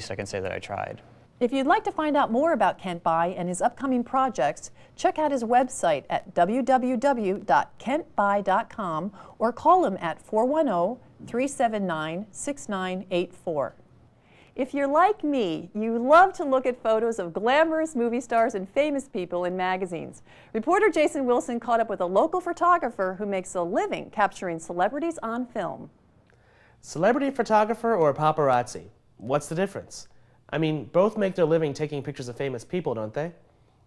least I can say that I tried. If you'd like to find out more about Kent By and his upcoming projects, check out his website at www.kentby.com or call him at 410-379-6984. If you're like me, you love to look at photos of glamorous movie stars and famous people in magazines. Reporter Jason Wilson caught up with a local photographer who makes a living capturing celebrities on film. Celebrity photographer or paparazzi? What's the difference? I mean, both make their living taking pictures of famous people, don't they?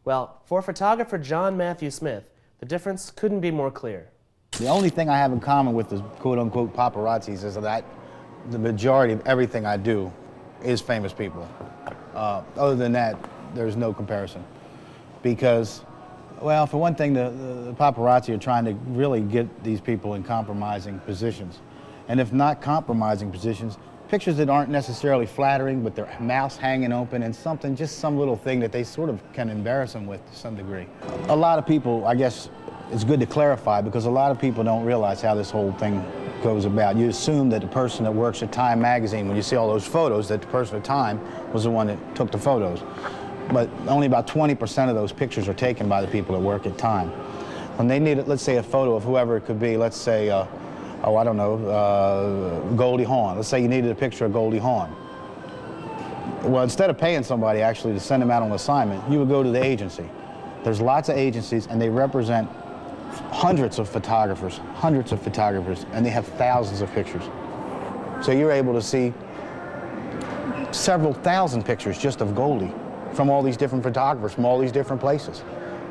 Well, for photographer John Matthew Smith, the difference couldn't be more clear. The only thing I have in common with the quote-unquote paparazzis is that the majority of everything I do is famous people. Other than that, there's no comparison. Because, well, for one thing, the paparazzi are trying to really get these people in compromising positions. And if not compromising positions, pictures that aren't necessarily flattering, but their mouths hanging open and something, just some little thing that they sort of can embarrass them with to some degree. A lot of people, I guess, it's good to clarify because a lot of people don't realize how this whole thing goes about. You assume that the person that works at Time magazine, when you see all those photos, that the person at Time was the one that took the photos. But only about 20% of those pictures are taken by the people that work at Time. When they need, let's say, a photo of whoever it could be, let's say, oh, I don't know, Goldie Hawn. Let's say you needed a picture of Goldie Hawn. Well, instead of paying somebody actually to send them out on assignment, you would go to the agency. There's lots of agencies, and they represent hundreds of photographers, and they have thousands of pictures. So you're able to see several thousand pictures just of Goldie from all these different photographers from all these different places.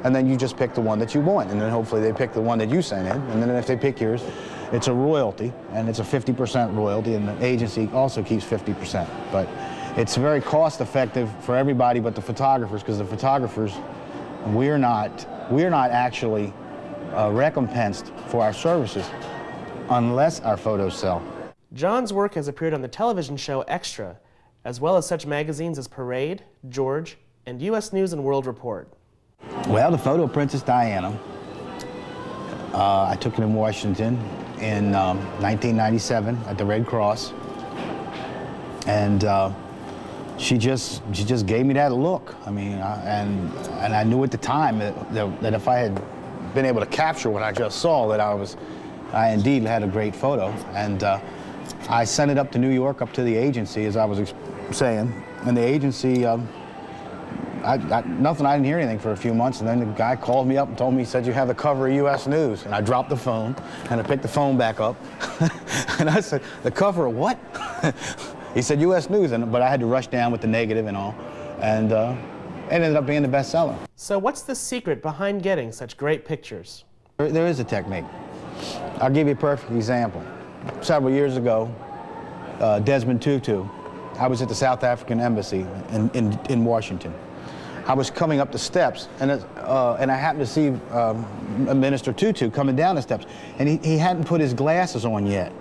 And then you just pick the one that you want, and then hopefully they pick the one that you sent in, and then if they pick yours, it's a royalty, and it's a 50% royalty, and the agency also keeps 50%. But it's very cost effective for everybody but the photographers, because the photographers, we're not actually recompensed for our services unless our photos sell. John's work has appeared on the television show Extra, as well as such magazines as Parade, George, and U.S. News and World Report. Well, the photo of Princess Diana, I took it in Washington in 1997 at the Red Cross, and she just gave me that look. I mean, and I knew at the time that if I had been able to capture what I just saw, that I indeed had a great photo. And I sent it up to New York, up to the agency, as I was saying, and the agency, I didn't hear anything for a few months, and then the guy called me up and told me, he said, you have the cover of U.S. News. And I dropped the phone, and I picked the phone back up, and I said, the cover of what? He said, U.S. News, but I had to rush down with the negative and all, and it ended up being the bestseller. So what's the secret behind getting such great pictures? There is a technique. I'll give you a perfect example. Several years ago, Desmond Tutu, I was at the South African Embassy in Washington. I was coming up the steps, and I happened to see Minister Tutu coming down the steps, and he hadn't put his glasses on yet.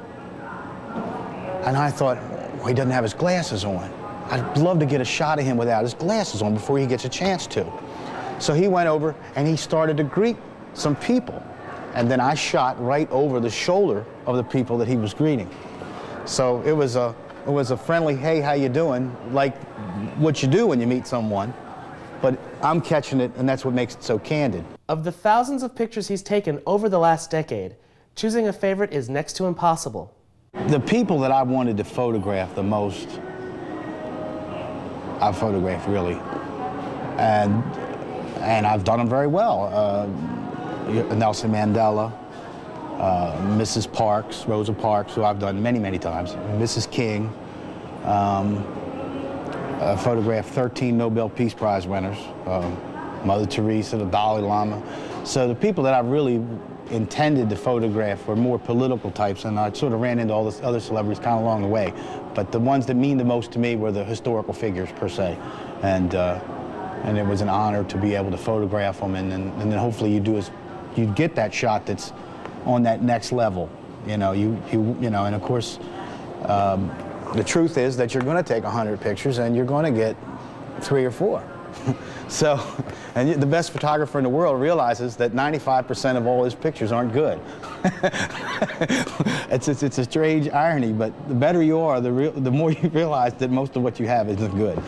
And I thought, well, he doesn't have his glasses on. I'd love to get a shot of him without his glasses on before he gets a chance to. So he went over, and he started to greet some people. And then I shot right over the shoulder of the people that he was greeting. So it was a friendly, hey, how you doing? Like what you do when you meet someone. But I'm catching it, and that's what makes it so candid. Of the thousands of pictures he's taken over the last decade, choosing a favorite is next to impossible. The people that I wanted to photograph the most, I've photographed really. And I've done them very well. Nelson Mandela, Mrs. Parks, Rosa Parks, who I've done many, many times, Mrs. King. I photographed 13 Nobel Peace Prize winners, Mother Teresa, the Dalai Lama. So the people that I really intended to photograph were more political types, and I sort of ran into all the other celebrities kind of along the way. But the ones that mean the most to me were the historical figures, per se. And it was an honor to be able to photograph them, and then hopefully you get that shot that's on that next level. You know, and of course, the truth is that you're going to take 100 pictures and you're going to get 3 or 4. So, and the best photographer in the world realizes that 95% of all his pictures aren't good. It's a strange irony, but the better you are, the more you realize that most of what you have isn't good.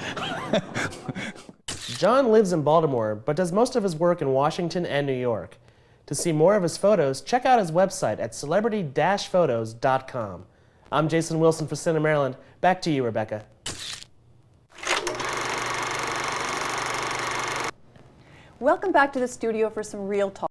John lives in Baltimore, but does most of his work in Washington and New York. To see more of his photos, check out his website at celebrity-photos.com. I'm Jason Wilson for CinemaRyland. Back to you, Rebecca. Welcome back to the studio for some real talk.